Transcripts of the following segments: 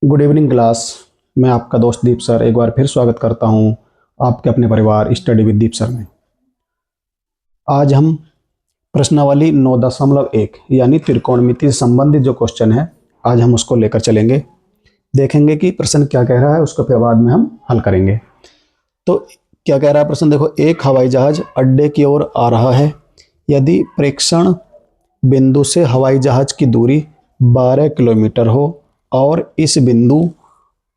Good evening class. मैं आपका दोस्त दीप सर एक बार फिर स्वागत करता हूं आपके अपने परिवार स्टडी विद दीप सर में। आज हम प्रश्नावली 9.1 यानी त्रिकोणमिति से संबंधित जो क्वेश्चन है आज हम उसको लेकर चलेंगे। देखेंगे कि प्रश्न क्या कह रहा है, उसको फिर बाद में हम हल करेंगे। तो क्या कह रहा है प्रश्न, देखो, एक हवाई जहाज अड्डे की ओर आ रहा है। यदि प्रेक्षण बिंदु से हवाई जहाज की दूरी 12 किलोमीटर हो और इस बिंदु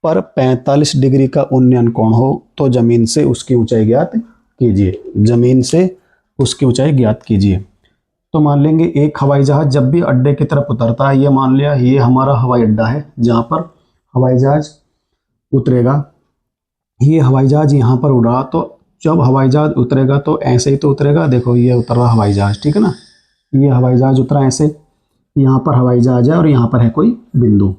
पर 45 डिग्री का उन्नयन कोण हो तो जमीन से उसकी ऊंचाई ज्ञात कीजिए। जमीन से उसकी ऊंचाई ज्ञात कीजिए। तो मान लेंगे एक हवाई जहाज जब भी अड्डे की तरफ उतरता है, ये मान लिया ये हमारा हवाई अड्डा है जहां पर हवाई जहाज उतरेगा। ये हवाई जहाज यहाँ पर उड़ रहा, तो जब हवाई जहाज उतरेगा तो ऐसे ही तो उतरेगा। देखो ये उतर रहा हवाई जहाज, ठीक है ना। ये हवाई जहाज उतरा ऐसे, यहाँ पर हवाई जहाज है और यहाँ पर है कोई बिंदु।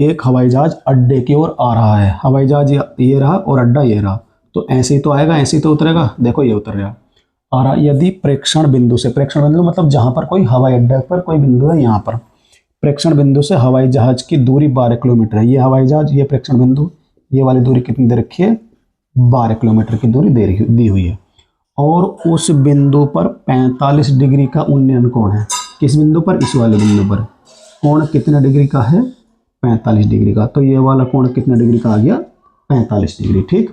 एक हवाई जहाज अड्डे की ओर आ रहा है। हवाई जहाज ये रहा और अड्डा ये रहा, तो ऐसे ही तो आएगा, ऐसे ही तो उतरेगा। देखो ये उतर रहा आ रहा। यदि प्रेक्षण बिंदु से, प्रेक्षण बिंदु मतलब जहां पर कोई हवाई अड्डे पर कोई बिंदु है, यहाँ पर प्रेक्षण बिंदु से हवाई जहाज की दूरी 12 किलोमीटर है। ये हवाई जहाज, ये प्रेक्षण बिंदु, ये वाली दूरी कितनी दे रखी है? 12 किलोमीटर की दूरी दी हुई है। और उस बिंदु पर 45 डिग्री का उन्नयन कोण है। किस बिंदु पर? इस वाले बिंदु पर। कोण कितने डिग्री का है? 45 डिग्री का। तो ये वाला कोण कितने डिग्री का आ गया? 45 डिग्री। ठीक,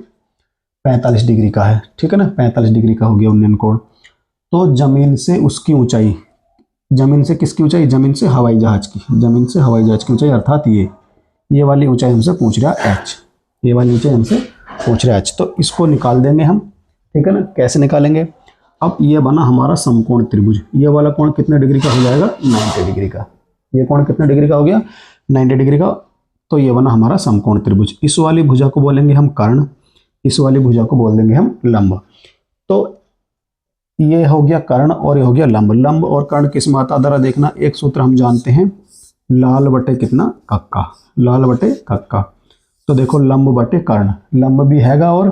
45 डिग्री का है, ठीक है ना। 45 डिग्री का हो गया उन्नयन कोण। तो जमीन से उसकी ऊंचाई, जमीन से किसकी ऊंचाई? जमीन से हवाई जहाज की, जमीन से हवाई जहाज की ऊंचाई, अर्थात ये वाली ऊंचाई हमसे पूछ रहा है एच। ये वाली ऊंचाई हमसे पूछ रहा है एच। तो इसको निकाल देंगे हम, ठीक है ना। कैसे निकालेंगे? अब ये बना हमारा समकोण त्रिभुज। ये वाला कोण कितने डिग्री का हो जाएगा? 90 डिग्री का। ये कोण कितने डिग्री का हो गया? 90 डिग्री का। तो ये बना हमारा समकोण त्रिभुज। इस वाली भुजा को बोलेंगे हम कर्ण, इस वाली भुजा को बोल देंगे हम लंब। तो ये हो गया कर्ण और ये हो गया लंब। लंब और कर्ण किस मात्रा द्वारा देखना? एक सूत्र हम जानते हैं, लाल बटे कितना? कक्का। लाल बटे कक्का। तो देखो लंब बटे कर्ण, लंब भी हैगा और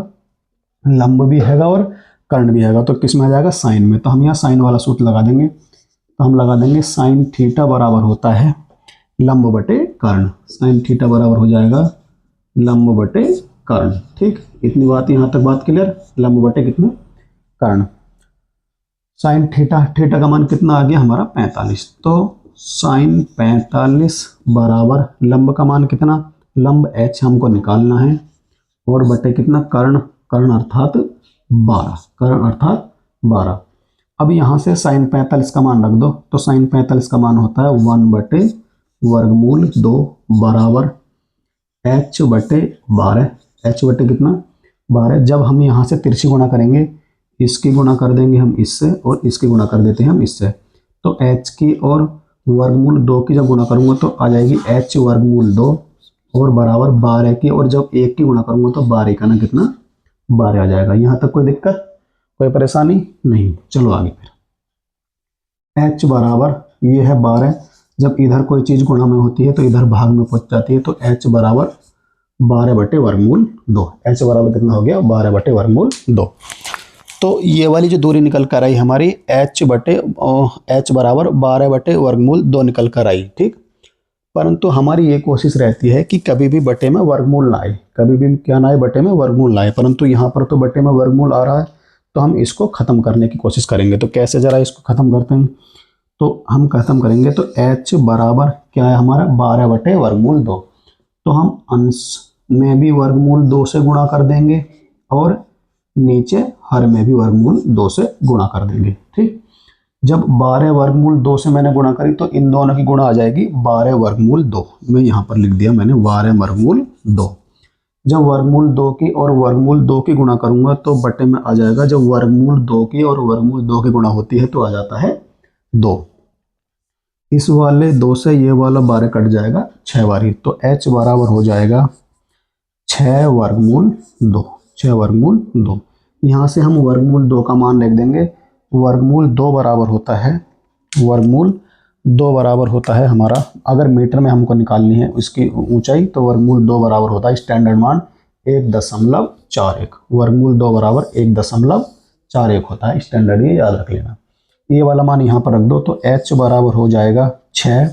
कर्ण भी हैगा। तो किस में आ जाएगा? साइन में। तो हम यहाँ साइन वाला सूत्र लगा देंगे। तो हम लगा देंगे साइन थीटा बराबर होता है लंब बटे कर्ण। साइन थीटा बराबर हो जाएगा लंब बटे कर्ण। ठीक, इतनी बात, यहाँ तक बात क्लियर। लंब बटे कितना? कर्ण। साइन थीटा, थीटा का मान कितना आ गया हमारा? 45। तो साइन 45 बराबर लंब का मान कितना? लंब एच हमको निकालना है और बटे कितना? कर्ण। कर्ण अर्थात 12। कर्ण अर्थात 12। अब यहाँ से साइन 45 का मान रख दो। तो साइन 45 का मान होता है 1 बटे वर्गमूल 2 बराबर एच बटे 12। एच बटे कितना? 12। जब हम यहाँ से तिरछी गुणा करेंगे, इसकी गुणा कर देंगे हम इससे और इसकी गुणा कर देते हैं हम इससे। तो एच की और वर्गमूल 2 की जब गुणा करूँगा तो आ जाएगी एच वर्गमूल 2 और बराबर 12 की, और जब 1 की गुणा करूँगा तो 12 का ना कितना? 12 आ जाएगा। यहाँ तक कोई दिक्कत, कोई परेशानी नहीं। चलो आगे फिर। एच बराबर ये है 12। जब इधर कोई चीज़ गुणा में होती है तो इधर भाग में पहुंच जाती है। तो एच बराबर 12 बटे वर्गमूल 2। एच बराबर कितना हो गया? 12 बटे वर्गमूल 2। तो ये वाली जो दूरी निकल कर आई हमारी एच बराबर 12 बटे वर्गमूल 2 निकल कर आई। ठीक, परंतु हमारी ये कोशिश रहती है कि कभी भी बटे में वर्गमूल ना आए, कभी भी क्या ना आए? बटे में वर्गमूल ना आए। परंतु यहाँ पर तो बटे में वर्गमूल आ रहा है, तो हम इसको खत्म करने की कोशिश करेंगे। तो कैसे, जरा इसको खत्म करते हैं। तो हम खत्म करेंगे तो एच बराबर क्या है हमारा? 12 बटे वर्गमूल 2। तो हम अंश में भी वर्गमूल 2 से गुणा कर देंगे और नीचे हर में भी वर्गमूल 2 से गुणा कर देंगे। ठीक, जब 12 वर्गमूल 2 से मैंने गुणा करी तो इन दोनों की गुणा आ जाएगी 12 वर्गमूल 2। मैं यहाँ पर लिख दिया मैंने 12 वर्गमूल 2। जब वर्गमूल 2 की और वर्गमूल 2 की गुणा करूंगा तो बटे में आ जाएगा। जब वर्गमूल 2 की और वर्गमूल 2 की गुणा होती है तो आ जाता है 2। इस वाले 2 से ये वाला 12 कट जाएगा 6 बारी। तो एच बराबर हो जाएगा 6 वर्गमूल 2। 6 वर्गमूल 2। यहाँ से हम वर्गमूल 2 का मान लिख देंगे। वर्गमूल 2 बराबर होता है, वर्गमूल 2 बराबर होता है हमारा, अगर मीटर में हमको निकालनी है उसकी ऊंचाई, तो वर्गमूल 2 बराबर होता है स्टैंडर्ड मान 1.41। वर्गमूल 2 बराबर 1.41 होता है स्टैंडर्ड, ये याद रख लेना। ये वाला मान यहाँ पर रख दो। तो एच बराबर हो जाएगा 6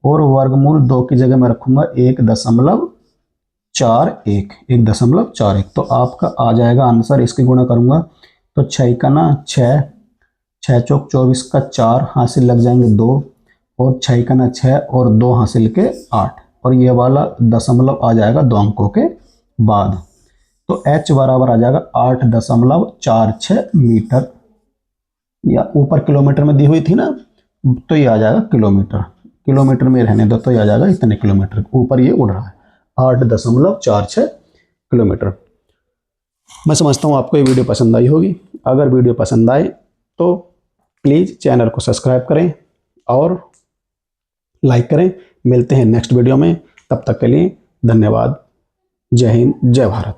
और वर्गमूल 2 की जगह मैं रखूंगा 1.41, 1.41। तो आपका आ जाएगा आंसर, इसके गुणा करूंगा तो 6 का ना 6, 6 चौक 24 का 4 हासिल लग जाएंगे 2, और 6 का ना 6 और 2 हासिल के 8, और ये वाला दशमलव आ जाएगा 2 अंकों के बाद। तो h बराबर आ जाएगा 8.46 मीटर, या ऊपर किलोमीटर में दी हुई थी ना, तो ये आ जाएगा किलोमीटर, किलोमीटर में रहने दो तो ये आ जाएगा इतने किलोमीटर, ऊपर ये उड़ रहा है 8.46 किलोमीटर। मैं समझता हूँ आपको ये वीडियो पसंद आई होगी। अगर वीडियो पसंद आए तो प्लीज़ चैनल को सब्सक्राइब करें और लाइक करें। मिलते हैं नेक्स्ट वीडियो में, तब तक के लिए धन्यवाद। जय हिंद, जय भारत।